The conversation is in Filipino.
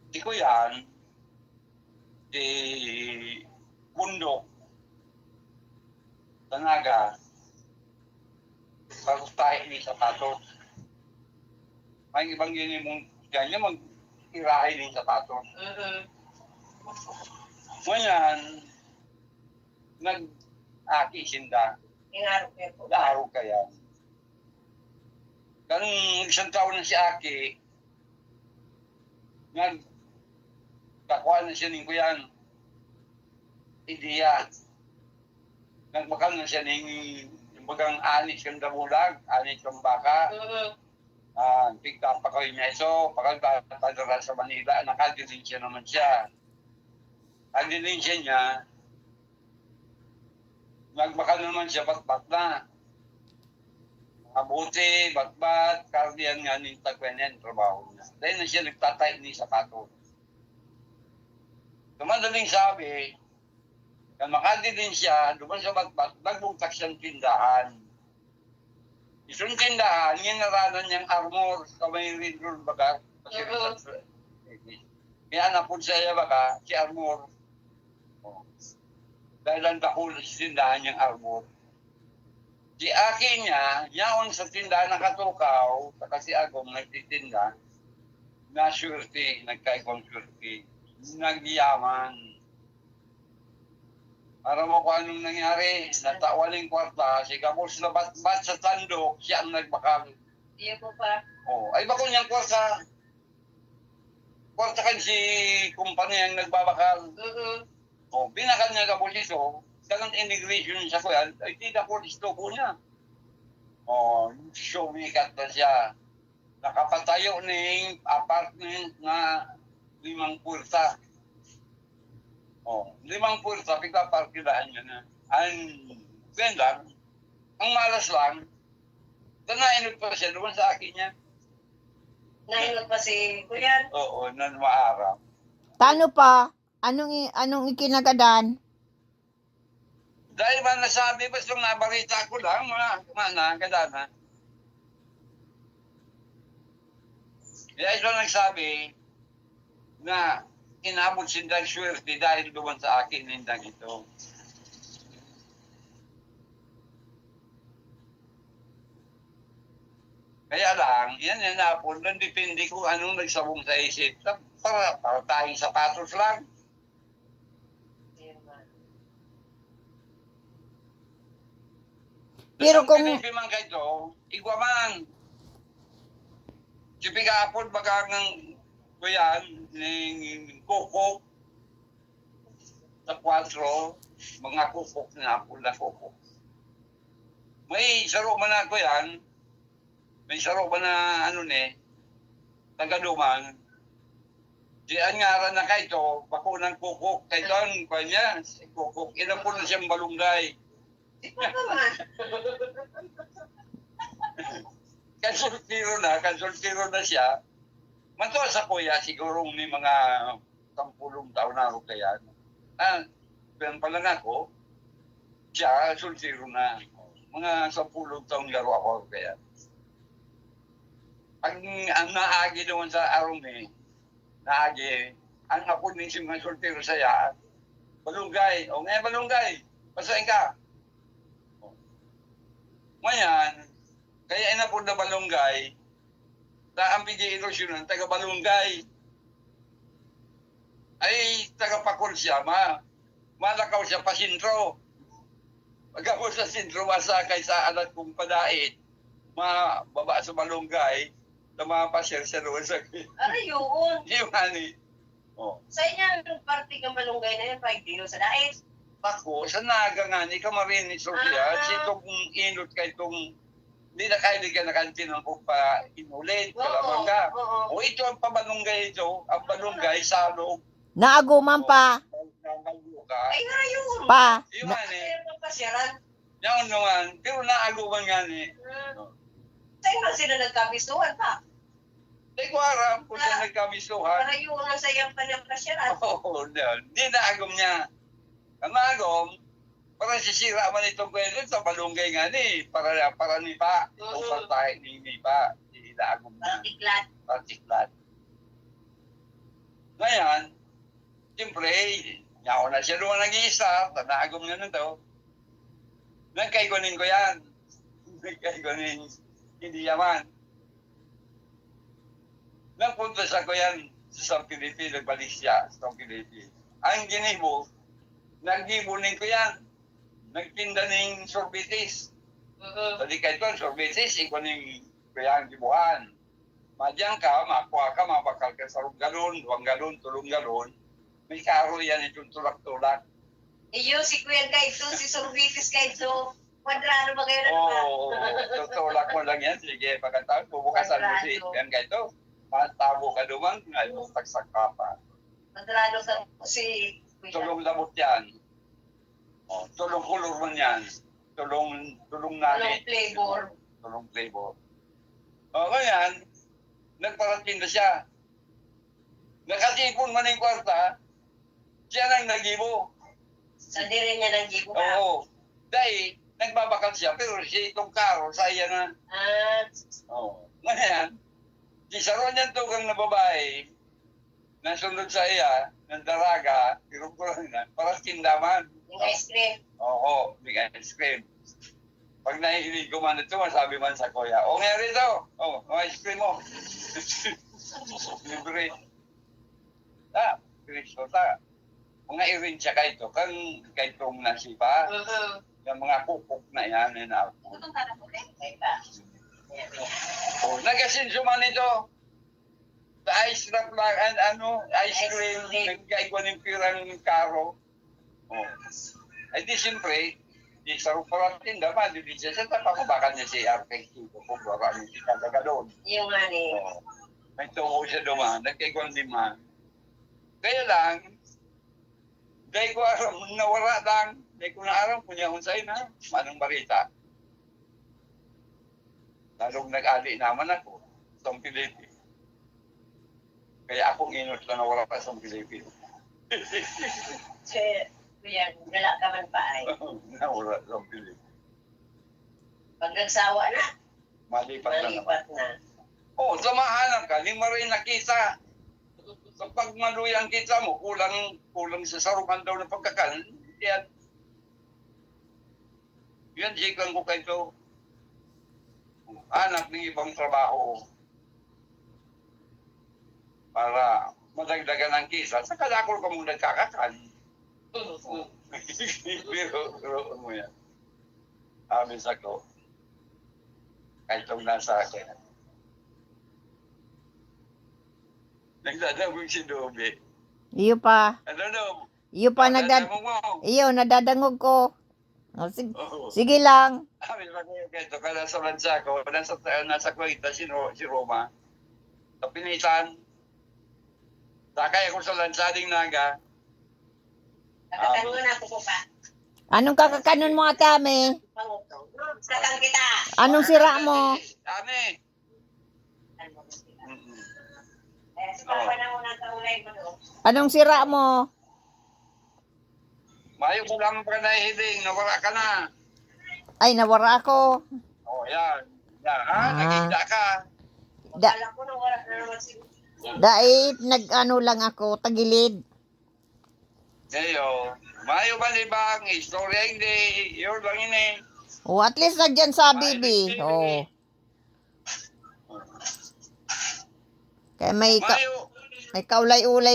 Di ko yan, di bundok, tanaga, bago tayo ni sapatos. May ibang yun mong ganyan, mag-irahay ni sapatos. Ngayon, nag-aki sinda. Inaro kaya. Kanong isang taon na si Aki, nagkakuha na siya ng kuyan. Ideya. Nagbakal na siya ng bagang anis kang damulag, anis kang baka. Tigta pa kayo niya ito, pagkatadara sa Manila, nakadilinsya naman siya. Kadilinsya niya, nagbakal naman siya, batbat na. Mabuti, batbat, kardiyan nga ni tagwenen, trabaho niya. Dahil na siya nagtatay ni sapato. Madaling sabi, kan makadilin siya, duman sa batbat, nagbugtak siyang tindahan. Isang tindahan, yung naranan niyang armor sa may rinrol baga. Kaya napun siya baga, si armor. Dahil ang dahul sa tindahan niyang armor. Si Aki niya, yaon sa tindahan na katukaw, kasi agong nagtitinda, na surety, nagkaigong surety, nagyaman. Para mo kung anong nangyari, natawaling kwarta, si Kapos na bat sa tandok, siya ang nagbakal. Iya po pa. Ay bako niyang kwarta. Kwarta kan si kumpanya ang nagbabakal. Binakal niya Kapos ito, dagang immigration sa kuyan, ay tidak po listo po niya. Sumikat na siya. Nakapatayo ng apartment na 5 purta. 5 purta, pagkaparkilaan niya na. Lang, ang malas lang, nainot pa siya doon sa akin niya. Nainot pa si Kuya? Oo, nan maarap. Paano pa? Anong ikinagadan? Dahil ba nasabi, basta nabarita ko lang, mga kadana. Kaya ito nagsabi na inabot sindang swerte dahil doon sa akin nindang ito. Kaya lang, yan yung napon, doon depende kung anong nagsabong sa isip. Para tayong sapatos lang. Pero kung... Pinipimang kayo, igwaman. Sipigapon baka ng kuyan, ng kukok, sa 4, mga kukok na pula kukok. May saro man ako yan, may saro man na tagaduman. Di angaran na kayo, bako ng kukok, kayo ang kanya, kukok, ilan po na siyang balunggay. Kansultiro na siya. Manto sa kuya, siguro may mga 10 taon na ako kaya. Pero pa lang ako, siya, sultiro na. Mga 10 taon laro ako kaya. Ang naagi doon sa Arome, ang apo ni si mga sultiro saya, balunggay, ngayon balunggay, pasain ka. Ngayon, kaya inapod na balunggay, ang bigay ilusyon ng taga-balunggay, ay taga-pakul siya, malakaw siya pa sintro. Pagkapos sa sintro, masakay sa alat kong padait, mababa sa balunggay, na mga pasyer siya doon sa... yun? Yung hani. Sa inyo, party kang balunggay na yun, 5 kilo sa dais. Ako, sa naga nga ni Kamarinis Sofia, sito kung inot ka itong hindi na kaya ka nakantin ng pa inulit, kalamang ka. Ito ang pabalunggay ito, ang balunggay sa loob. Naaguman pa. Ay, yun. Pa. Yung hani, Pasyaran. yung naman, pero naaguman nga ni. Sa inyo sila nagkabisuhan pa. Hindi ko aram kung saan nagkamisuhan. Para yun ang sayang pa ng pasyaran. Oo, hindi naagom niya. Ang naagom, parang sisira man itong kwento sa balunggay nga ni, para ni pa, o patay ni pa, inaagom na. Parang tiklat. Partiklat. siyempre, yaw na siya doon nag-iisa, tanagom na to. Nagkaigunin ko yan. Nagkaigunin, hindi yaman. Nagpunta sa ko yan sa San Felipe, nagbalik siya sa San Felipe. Ang ginibo, naggibunin ko yan. Nagtinda ng sorbitis. Tadi kahit ko, sorbitis, ikunin ko yan gibuhan. Madyan ka, makuha ka, mabakal ka sa galon, 2 galon, 3 galon. May karo yan, itong tulak-tulak. Iyo, si Kuya Kaito, si Sorbitis Kaito. Kwadrado ba kayo na ba? Oo, tutulak mo lang yan. Sige, pagkatapos, bubukasan mo si yan kahito. Matabo ka duman, ngayon, tagsak ka pa. Kwadrado sa si Kuya. Tulong lamot yan. Oh, tulong kulor man yan. Tulong Anong nani. flavor? Tulong flavor. O, ngayon, nagparating na siya. Nakatipon man yung kwarta, siya nang nagibo. Sa rin niya ng gibo ka. Oo. Dahil, nagbabakal siya, pero siya itong karo, saya na. Ah, Oo. Ngayon, di saron niyan tukang na babae, nasunod sa iya, ng daraga, pirong-pirong na, para tindaman. yung ice cream. Oo, bigay ice cream. Pag nahihilig ko man ito, masabi man sa kuya, o nga rin ito, ice cream mo. Libre. Kristo ta. Mga irin siya kahito, kang kahitong nasipa, yung mga kukuk na yan, na ako. Itong tanong mo rin, ba? Oh, nagasinso man ito. Sa ice wrap lang, ice cream, nagkaigwa ng pirang karo. Oh. Ay di siyempre, di sa ruparating naman, di siya sa tapakubakan niya si RKQ, kung baka niya si Kagagalon. Yung nga ni. Oh. May tungo siya duman, nagkaigwa ng man. Kaya lang, dahil ko aram, nawara lang, dahil ko na aram, kunya unsay na, manong barita. Lalong nag-ali naman ako sa Pilipinas. Kaya akong inot na nawala pa sa Pilipinas. So, Kuya, wala ka man pa ay. Nawala sa Pilipinas. Pag nagsawa na, Malipat na naman. malipat na. Oo, samahan ka, hindi mo rin nakita. So pag maluyang kita mo, kulang sa sarukan daw ng pagkakalan. Yan, sikan ko kayo. Anak ng ibang trabaho para madagdagan ang kisa. Sa kalakol ka mong nagkakakan. Pero mo yan. Amin sa ko. Kahit itong nasa akin. Nagdadamog si Dobe. Iyo pa. Ano? Iyo pa Nagdadamog mo. Iyo, nadadangog ko. O, Oo. sige lang. Amin ba kayo kaya ito, kada sa bansa ko, nasa Kuwaita si Roma, sa Pinitan, sakay ako sa lansading naga, Kakakangon ako po pa. Anong kakakanon mo ate ame? Pangutong. Sakang kita. Anong sira mo? Ame! Ano mo sila? Mm-mm. Eh, sa papa na muna sa ulay mo doon. Anong sira mo? Mayo ko lang pa nahihiling, nawala ka na. Ay, nawara ako. Oh, yan. Yan, ha? Ah. Nagigda ka. Da- Akala ko nung wala na naman si Dahil nag-ano lang ako, tagilid. Eyo, mayo ba libang, istorya hindi, yun lang ini. O, at least nandyan sa bibi. O. Kaya may Mayo, kaulay-ulay